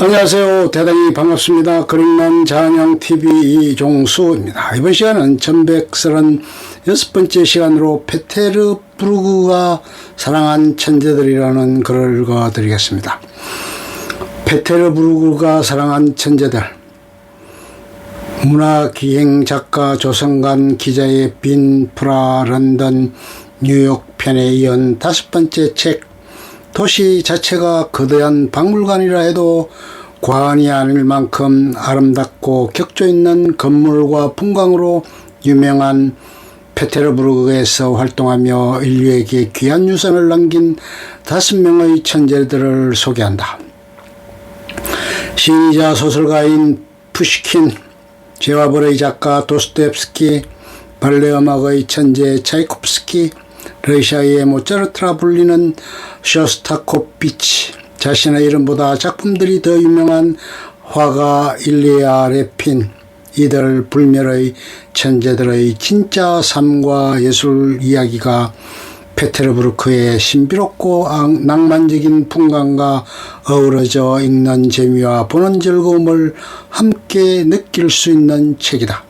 안녕하세요. 대단히 반갑습니다. 그림남 잔영TV 이종수입니다. 이번 시간은 1136번째 시간으로 페테르부르크가 사랑한 천재들이라는 글을 읽어드리겠습니다. 페테르부르크가 사랑한 천재들. 문화기행작가 조성관 기자의 빈 프라 런던 뉴욕 편에 이은 5번째 책. 도시 자체가 거대한 박물관이라 해도 과언이 아닐 만큼 아름답고 격조 있는 건물과 풍광으로 유명한 페테르부르크에서 활동하며 인류에게 귀한 유산을 남긴 5명의 천재들을 소개한다. 시인이자 소설가인 푸시킨, 제와브레이 작가 도스토옙스키, 발레 음악의 천재 차이콥스키, 러시아의 모차르트라 불리는 쇼스타코비치, 자신의 이름보다 작품들이 더 유명한 화가 일리아 레핀, 이들 불멸의 천재들의 진짜 삶과 예술 이야기가 페테르부르크의 신비롭고 낭만적인 풍광과 어우러져 읽는 재미와 보는 즐거움을 함께 느낄 수 있는 책이다.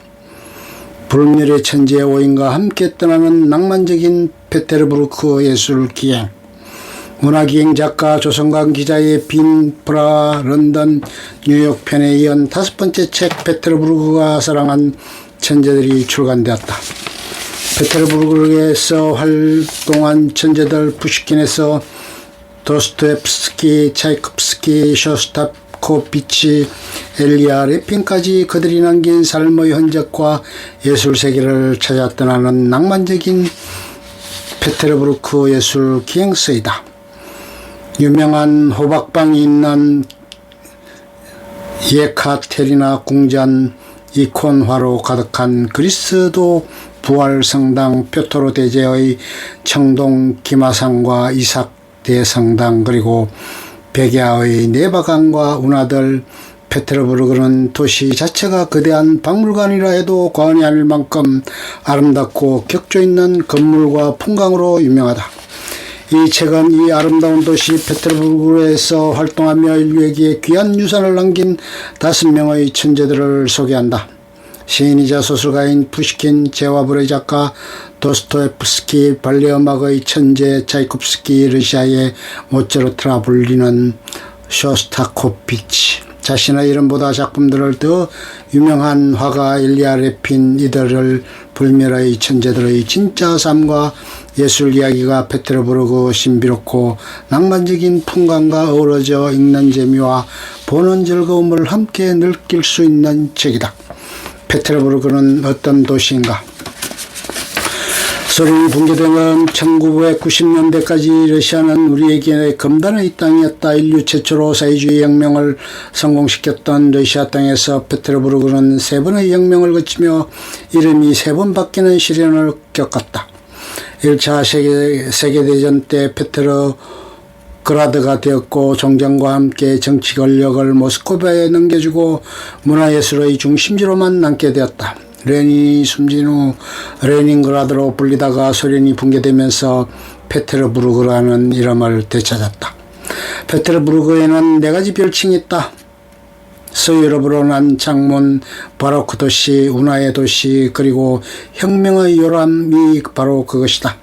불멸의 천재 5인과 함께 떠나는 낭만적인 페테르부르크 예술기행. 문화기행 작가 조성관 기자의 빈 프라 런던 뉴욕 편에 이은 5번째 책 페테르부르크가 사랑한 천재들이 출간되었다. 페테르부르크에서 활동한 천재들 푸시킨에서 도스토옙스키, 차이콥스키, 쇼스타코비치, 엘리아 레핀까지 그들이 남긴 삶의 흔적과 예술 세계를 찾아 떠나는 낭만적인 페테르부르크 예술 기행서이다. 유명한 호박방이 있는 예카테리나 궁전, 이콘화로 가득한 그리스도 부활성당, 표토르 대제의 청동 기마상과 이삭 대성당, 그리고 백야의 네바강과 운하들. 페테르부르크는 도시 자체가 거대한 박물관이라 해도 과언이 아닐 만큼 아름답고 격조 있는 건물과 풍광으로 유명하다. 이 책은 이 아름다운 도시 페테르부르크에서 활동하며 인류에게 귀한 유산을 남긴 5명의 천재들을 소개한다. 시인이자 소설가인 푸시킨, 제와브레이 작가, 도스토옙스키, 발레 음악의 천재 차이콥스키, 러시아의 모차르트라 불리는 쇼스타코비치, 자신의 이름보다 작품들을 더 유명한 화가 일리아 레핀, 이들을 불멸의 천재들의 진짜 삶과 예술 이야기가 페테르부르크 신비롭고 낭만적인 풍광과 어우러져 읽는 재미와 보는 즐거움을 함께 느낄 수 있는 책이다. 페테르부르크는 어떤 도시인가? 소련이 붕괴되는 1990년대까지 러시아는 우리에게 금단의 땅이었다. 인류 최초로 사회주의 혁명을 성공시켰던 러시아 땅에서 페테르부르크는 3번의 혁명을 거치며 이름이 3번 바뀌는 시련을 겪었다. 1차 세계대전 때 페테르그라드가 되었고, 정전과 함께 정치 권력을 모스크바에 넘겨주고 문화예술의 중심지로만 남게 되었다. 레닌이 숨진 후 레닌그라드로 불리다가 소련이 붕괴되면서 페테르부르크라는 이름을 되찾았다. 페테르부르크에는 4가지 별칭이 있다. 서유럽으로 난 창문, 바로크 도시, 운하의 도시, 그리고 혁명의 요람이 바로 그것이다.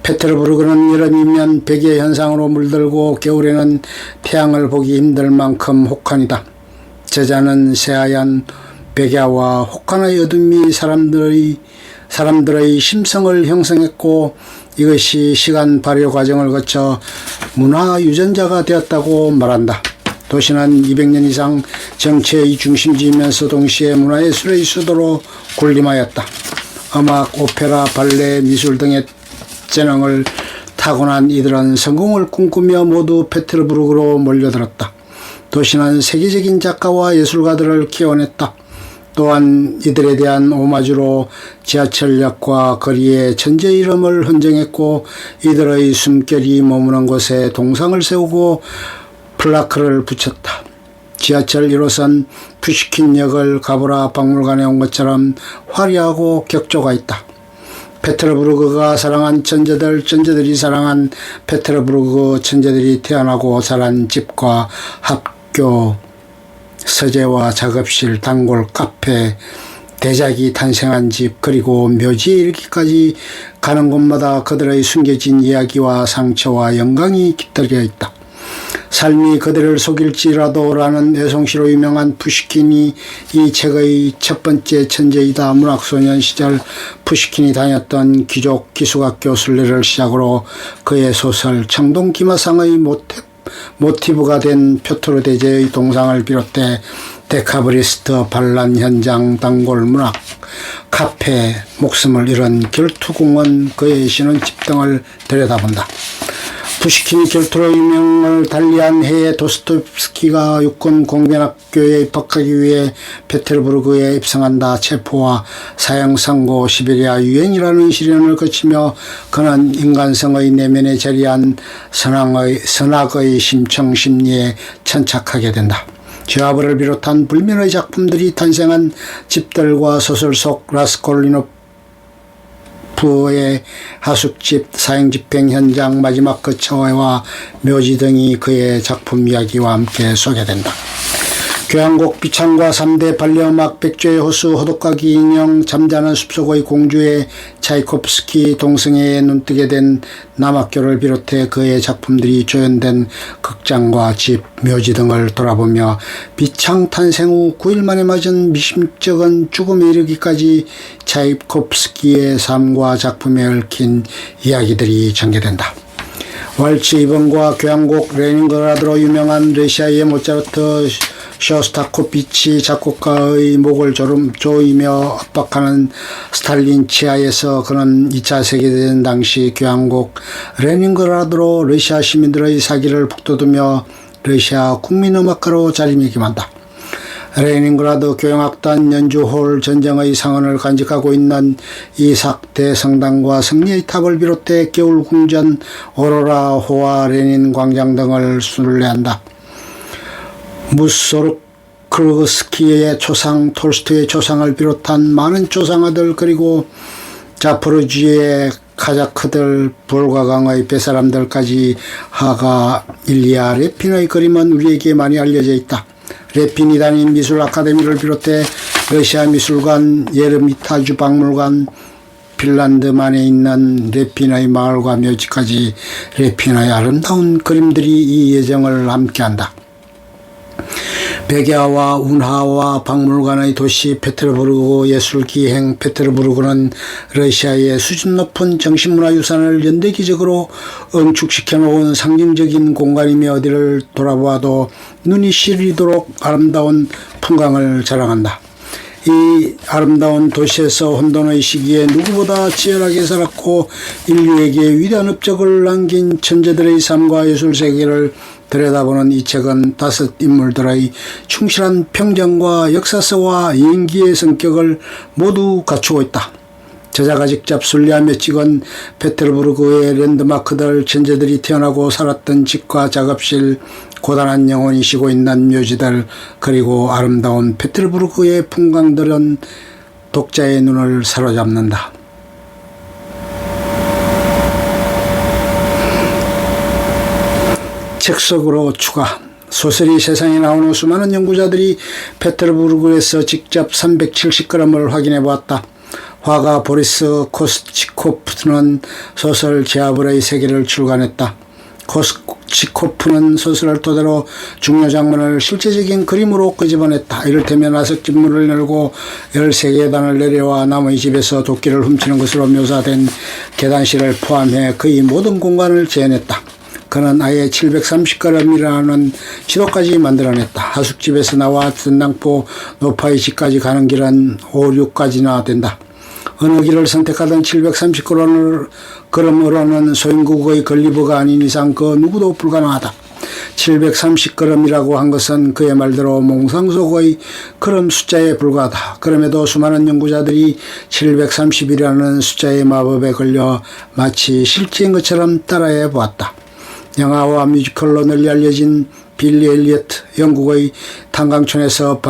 페테르부르크는 여름이면 백의 현상으로 물들고 겨울에는 태양을 보기 힘들 만큼 혹한이다. 저자는 새하얀 백야와 혹한의 어둠이 사람들의 심성을 형성했고, 이것이 시간 발효 과정을 거쳐 문화 유전자가 되었다고 말한다. 도시는 200년 이상 정치의 중심지이면서 동시에 문화예술의 수도로 군림하였다. 음악, 오페라, 발레, 미술 등의 재능을 타고난 이들은 성공을 꿈꾸며 모두 페테르부르크로 몰려들었다. 도시는 세계적인 작가와 예술가들을 키워냈다. 또한 이들에 대한 오마주로 지하철역과 거리에 천재 이름을 헌정했고, 이들의 숨결이 머무는 곳에 동상을 세우고 플라크를 붙였다. 지하철 1호선 푸시킨역을 가보라 박물관에 온 것처럼 화려하고 격조가 있다. 페테르부르크가 사랑한 천재들, 천재들이 사랑한 페테르부르크, 천재들이 태어나고 자란 집과 학교, 서재와 작업실, 단골, 카페, 대작이 탄생한 집, 그리고 묘지에 이르기까지 가는 곳마다 그들의 숨겨진 이야기와 상처와 영광이 깃들여 있다. 삶이 그들을 속일지라도라는 애송시로 유명한 푸시킨이 이 책의 첫 번째 천재이다. 문학소년 시절 푸시킨이 다녔던 귀족 기숙학교 순례를 시작으로 그의 소설 청동기마상의 모티브가 된 표트르 대제의 동상을 비롯해 데카브리스트, 반란 현장, 단골 문학, 카페, 목숨을 잃은 결투공원, 그의 신혼집 등을 들여다본다. 푸시킨이 결투로 유명을 달리한 해에 도스토옙스키가 육군 공변학교에 입학하기 위해 페테르부르크에 입성한다. 체포와 사형 선고, 시베리아 유행이라는 시련을 거치며 그는 인간성의 내면에 자리한 선악의 심청 심리에 천착하게 된다. 죄와벌을 비롯한 불면의 작품들이 탄생한 집들과 소설 속 라스콜리노프의 하숙집, 사형집행 현장, 마지막 거처와 묘지 등이 그의 작품 이야기와 함께 소개된다. 교향곡 비창과 3대 발레음악 백조의 호수, 호독가기 인형, 잠자는 숲속의 공주의 차이코프스키, 동성애에 눈뜨게 된 남학교를 비롯해 그의 작품들이 조연된 극장과 집, 묘지 등을 돌아보며 비창 탄생 후 9일 만에 맞은 미심쩍은 죽음에 이르기까지 차이코프스키의 삶과 작품에 얽힌 이야기들이 전개된다. 왈츠 2번과 교향곡 레닌그라드로 유명한 러시아의 모차르트, 쇼스타코비치 작곡가의 목을 조이며 압박하는 스탈린 치하에서 그는 2차 세계대전 당시 교향곡 레닌그라드로 러시아 시민들의 사기를 북돋우며 러시아 국민음악가로 자리매김한다. 레닌그라드 교향악단 연주홀 전쟁의 상흔을 간직하고 있는 이삭 대성당과 승리의 탑을 비롯해 겨울궁전, 오로라호와 레닌 광장 등을 순례한다. 무소르크스키의 초상, 톨스토이의 초상을 비롯한 많은 초상화들, 그리고 자포로지의 카자크들, 볼가강의 뱃사람들까지 하가 일리아 레핀의 그림은 우리에게 많이 알려져 있다. 레핀이 다닌 미술 아카데미를 비롯해 러시아 미술관, 예르미타주 박물관, 핀란드만에 있는 레핀의 마을과 묘지까지 레핀의 아름다운 그림들이 이 여정을 함께한다. 백야와 운하와 박물관의 도시 페테르부르크 예술기행. 페테르부르크는 러시아의 수준 높은 정신문화유산을 연대기적으로 응축시켜 놓은 상징적인 공간이며 어디를 돌아보아도 눈이 시리도록 아름다운 풍광을 자랑한다. 이 아름다운 도시에서 혼돈의 시기에 누구보다 치열하게 살았고 인류에게 위대한 업적을 남긴 천재들의 삶과 예술세계를 들여다보는 이 책은 5 인물들의 충실한 평정과 역사서와 연기의 성격을 모두 갖추고 있다. 저자가 직접 순례하며 찍은 페테르부르크의 랜드마크들, 천재들이 태어나고 살았던 집과 작업실, 고단한 영혼이 쉬고 있는 묘지들, 그리고 아름다운 페테르부르크의 풍광들은 독자의 눈을 사로잡는다. 책 속으로 추가. 소설이 세상에 나온 후 수많은 연구자들이 페테르부르크에서 직접 370g을 확인해 보았다. 화가 보리스 코스치코프는 소설 제아블의 세계를 출간했다. 코스치코프는 소설을 토대로 중요 장면을 실제적인 그림으로 끄집어냈다. 이를테면 아석집문을 열고 13계단을 내려와 남의 집에서 도끼를 훔치는 것으로 묘사된 계단실을 포함해 거의 모든 공간을 재현했다. 그는 아예 730g이라는 지도까지 만들어냈다. 하숙집에서 나와 전당포 노파의 집까지 가는 길은 5, 6까지나 된다. 어느 길을 선택하든 730g으로는 소인국의 걸리버가 아닌 이상 그 누구도 불가능하다. 730g이라고 한 것은 그의 말대로 몽상속의 그럼 숫자에 불과하다. 그럼에도 수많은 연구자들이 730이라는 숫자의 마법에 걸려 마치 실제인 것처럼 따라해 보았다. 영화와 뮤지컬로 널리 알려진 빌리 엘리어트, 영국의 탄광촌에서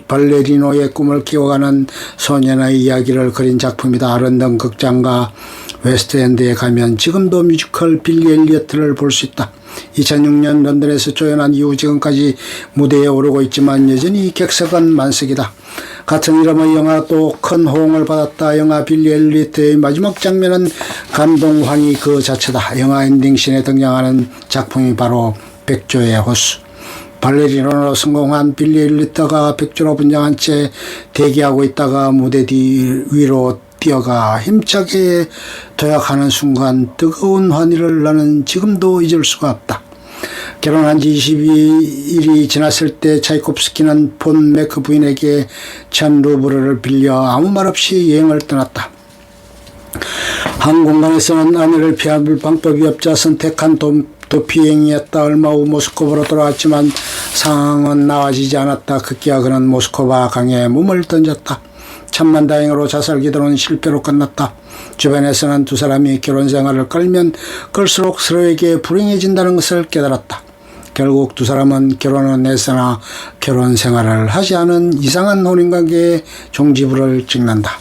발레리노의 꿈을 키워가는 소년의 이야기를 그린 작품이다. 런던 극장가 웨스트엔드에 가면 지금도 뮤지컬 빌리 엘리어트를 볼 수 있다. 2006년 런던에서 조연한 이후 지금까지 무대에 오르고 있지만 여전히 객석은 만석이다. 같은 이름의 영화도 큰 호응을 받았다. 영화 빌리 엘리어트의 마지막 장면은 감동황이 그 자체다. 영화 엔딩씬에 등장하는 작품이 바로 백조의 호수. 발레리노로 성공한 빌리 엘리어트가 백조로 분장한 채 대기하고 있다가 무대 뒤 위로 뛰어가 힘차게 도약하는 순간 뜨거운 환희를 나는 지금도 잊을 수가 없다. 결혼한 지 22일이 지났을 때 차이콥스키는 폰 메크 부인에게 1000루브르를 빌려 아무 말 없이 여행을 떠났다. 한 공간에서는 아내를 피할 방법이 없자 선택한 도피행이었다. 얼마 후 모스크바로 돌아왔지만 상황은 나아지지 않았다. 급기야 그는 모스크바 강에 몸을 던졌다. 천만다행으로 자살 기도는 실패로 끝났다. 주변에서는 두 사람이 결혼 생활을 끌면 끌수록 서로에게 불행해진다는 것을 깨달았다. 결국 두 사람은 결혼은 했으나 결혼 생활을 하지 않은 이상한 혼인관계에 종지부를 찍는다.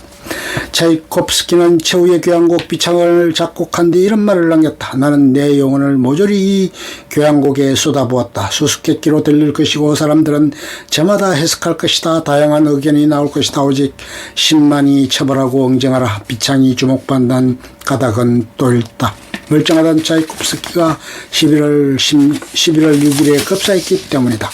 차이콥스키는 최후의 교향곡 비창을 작곡한 뒤 이런 말을 남겼다. 나는 내 영혼을 모조리 이 교향곡에 쏟아부었다. 수수께끼로 들릴 것이고 사람들은 저마다 해석할 것이다. 다양한 의견이 나올 것이다. 오직 신만이 처벌하고 응징하라. 비창이 주목받는 까닭은 또 있다. 멀쩡하던 차이콥스키가 11월 6일에 급사했기 때문이다.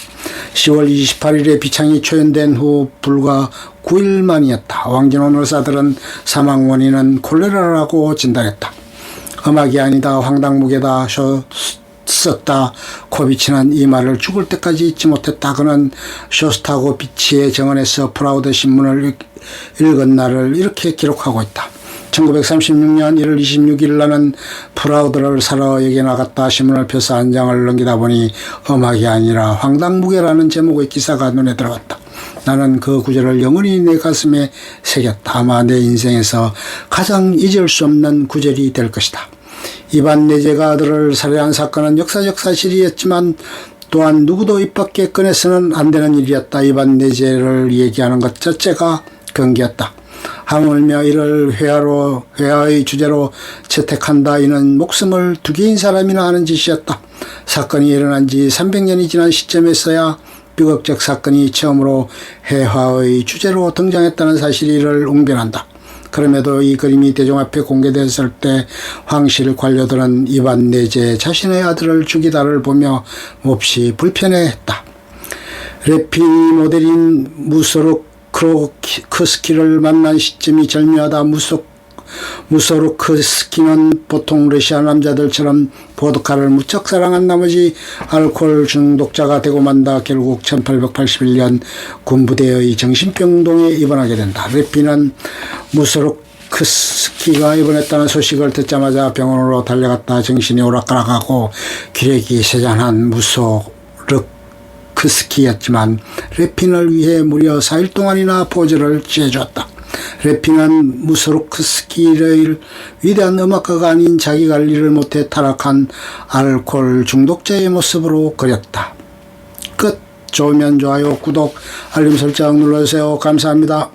10월 28일에 비창이 초연된 후 불과 9일 만이었다. 왕진원 의사들은 사망 원인은 콜레라라고 진단했다. 음악이 아니다, 황당무계다, 썼다. 코비치는 이 말을 죽을 때까지 잊지 못했다. 그는 쇼스타고비치의 정원에서 프라우드 신문을 읽은 날을 이렇게 기록하고 있다. 1936년 1월 26일 나는 프라우드를 사러 역에 나갔다. 신문을 펴서 한 장을 넘기다 보니 음악이 아니라 황당무계라는 제목의 기사가 눈에 들어갔다. 나는 그 구절을 영원히 내 가슴에 새겼다. 아마 내 인생에서 가장 잊을 수 없는 구절이 될 것이다. 이반 내제가 아들을 살해한 사건은 역사적 사실이었지만 또한 누구도 입 밖에 꺼내서는 안 되는 일이었다. 이반 내제를 얘기하는 것 자체가 경계였다. 하물며 이를 회화의 주제로 채택한다. 이는 목숨을 두 개인 사람이나 하는 짓이었다. 사건이 일어난 지 300년이 지난 시점에서야 비극적 사건이 처음으로 회화의 주제로 등장했다는 사실이 이를 웅변한다. 그럼에도 이 그림이 대중 앞에 공개됐을 때 황실 관료들은 이반 내제 자신의 아들을 죽이다를 보며 몹시 불편해했다. 래피 모델인 무소르크스키를 만난 시점이 절묘하다. 무소르크스키는 보통 러시아 남자들처럼 보드카를 무척 사랑한 나머지 알코올 중독자가 되고 만다 결국 1881년 군부대의 정신병동에 입원하게 된다. 래피는 무소르크스키가 입원했다는 소식을 듣자마자 병원으로 달려갔다. 정신이 오락가락하고 기력이 세잔한 무소르크스키였지만 래핀을 위해 무려 4일 동안이나 포즈를 취해줬다. 래핑은 무소르크스키를 위대한 음악가가 아닌 자기 관리를 못해 타락한 알코올 중독자의 모습으로 그렸다. 끝. 좋으면 좋아요, 구독, 알림 설정 눌러주세요. 감사합니다.